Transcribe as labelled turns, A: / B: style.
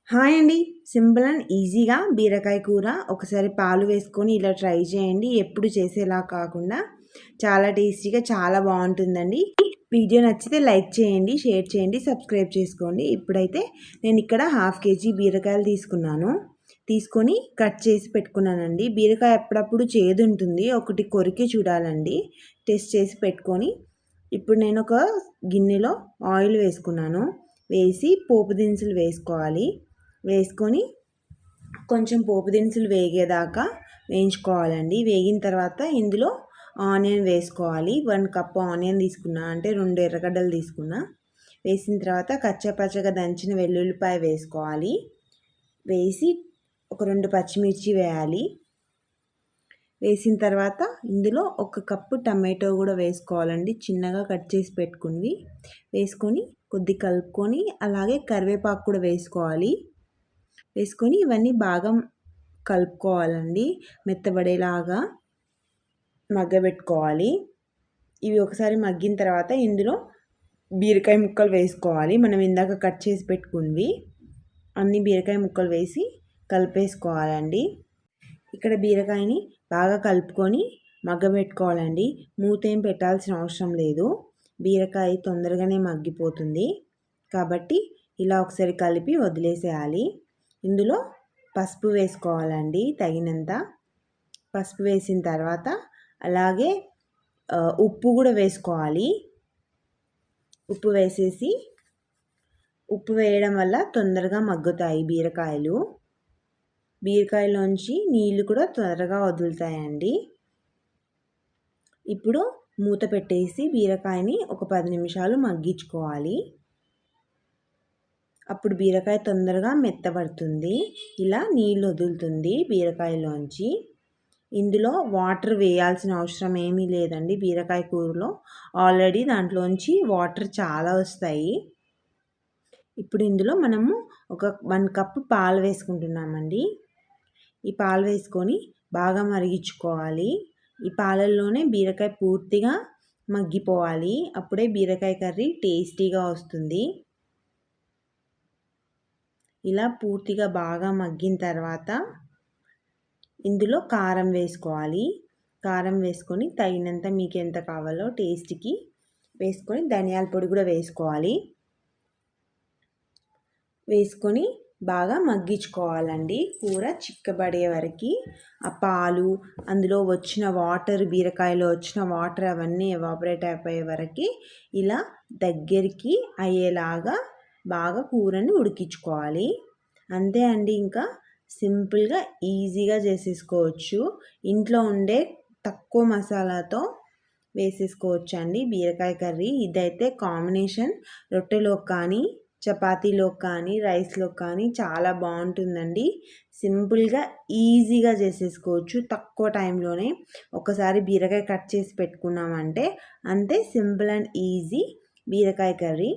A: Hi అండి. Simple and ఈజీగా బీరకాయ కూర ఒకసారి పాలు వేసుకొని ఇలా ట్రై చేయండి. ఎప్పుడు చేసేలా కాకుండా చాలా టేస్టీగా చాలా బాగుంటుందండి. వీడియో నచ్చితే లైక్ చేయండి, షేర్ చేయండి, సబ్స్క్రైబ్ చేసుకోండి. ఇప్పుడైతే నేను ఇక్కడ 1/2 కేజీ బీరకాయలు తీసుకొని కట్ చేసి పెట్టుకున్నానండి. బీరకాయ అప్పుడప్పుడు చేదు ఉంటుంది, ఒకటి కొరికి చూడాలండి. టెస్ట్ చేసి పెట్టుకొని ఇప్పుడు నేను ఒక గిన్నెలో ఆయిల్ వేసుకున్నాను. వేసి పోపు దినుసులు వేసుకోవాలి. వేసుకొని కొంచెం పోపు దినుసులు వేగేదాకా వేయించుకోవాలండి. వేగిన తర్వాత ఇందులో ఆనియన్ వేసుకోవాలి. 1 కప్ ఆనియన్ తీసుకున్నా, అంటే 2 ఎర్రగడ్డలు తీసుకున్నా. వేసిన తర్వాత కచ్చాపచ్చగా దంచిన వెల్లుల్లిపాయ వేసుకోవాలి. వేసి ఒక 2 పచ్చిమిర్చి వేయాలి. వేసిన తర్వాత ఇందులో 1 కప్పు టమాటో కూడా వేసుకోవాలండి, చిన్నగా కట్ చేసి పెట్టుకుని. వేసుకొని కొద్ది కలుపుకొని అలాగే కరివేపాకు కూడా వేసుకోవాలి. వేసుకొని ఇవన్నీ బాగా కలుపుకోవాలండి, మెత్తబడేలాగా మగ్గబెట్టుకోవాలి. ఇవి ఒకసారి మగ్గిన తర్వాత ఇందులో బీరకాయ ముక్కలు వేసుకోవాలి. మనం ఇందాక కట్ చేసి పెట్టుకున్నవి అన్ని బీరకాయ ముక్కలు వేసి కలిపేసుకోవాలండి. ఇక్కడ బీరకాయని బాగా కలుపుకొని మగ్గబెట్టుకోవాలండి. మూత ఏం పెట్టాల్సిన అవసరం లేదు, బీరకాయ తొందరగానే మగ్గిపోతుంది. కాబట్టి ఇలా ఒకసారి కలిపి వదిలేసేయాలి. ఇందులో పసుపు వేసుకోవాలండి, తగినంత పసుపు వేసిన తర్వాత అలాగే ఉప్పు కూడా వేసుకోవాలి. ఉప్పు వేసేసి ఉప్పు వేయడం వల్ల తొందరగా మగ్గుతాయి బీరకాయలు. బీరకాయలోంచి నీళ్ళు కూడా త్వరగా వదులుతాయండి. ఇప్పుడు మూత పెట్టేసి బీరకాయని ఒక 10 నిమిషాలు మగ్గించుకోవాలి. అప్పుడు బీరకాయ తొందరగా మెత్తబడుతుంది, ఇలా నీళ్ళు వదులుతుంది బీరకాయలోంచి. ఇందులో వాటర్ వేయాల్సిన అవసరం ఏమీ లేదండి. బీరకాయ కూరలో ఆల్రెడీ దాంట్లోంచి వాటర్ చాలా వస్తాయి. ఇప్పుడు ఇందులో మనము ఒక 1 కప్పు పాలు వేసుకుంటున్నామండి. ఈ పాలు వేసుకొని బాగా మరిగించుకోవాలి. ఈ పాలల్లోనే బీరకాయ పూర్తిగా మగ్గిపోవాలి, అప్పుడే బీరకాయ కర్రీ టేస్టీగా వస్తుంది. ఇలా పూర్తిగా బాగా మగ్గిన తర్వాత ఇందులో కారం వేసుకోవాలి. కారం వేసుకొని తగినంత మీకు ఎంత కావాలో టేస్ట్కి వేసుకొని ధనియాల పొడి కూడా వేసుకోవాలి. వేసుకొని బాగా మగ్గించుకోవాలండి. కూర చిక్కబడే వరకు ఆ పాలు, అందులో వచ్చిన వాటర్, బీరకాయలో వచ్చిన వాటర్ అవన్నీ ఎవాపరేట్ అయిపోయే వరకు ఇలా దగ్గరికి అయ్యేలాగా బాగా కూరని ఉడికించుకోవాలి. అంతే అండి, ఇంకా సింపుల్గా ఈజీగా చేసేసుకోవచ్చు. ఇంట్లో ఉండే తక్కువ మసాలాతో వేసేసుకోవచ్చు అండి బీరకాయ కర్రీ. ఇదైతే కాంబినేషన్ రొట్టెలో కానీ, చపాతీలో కానీ, రైస్లో కానీ చాలా బాగుంటుందండి. సింపుల్గా ఈజీగా చేసేసుకోవచ్చు తక్కువ టైంలోనే. ఒకసారి బీరకాయ కట్ చేసి పెట్టుకున్నామంటే అంతే, సింపుల్ అండ్ ఈజీ బీరకాయ కర్రీ.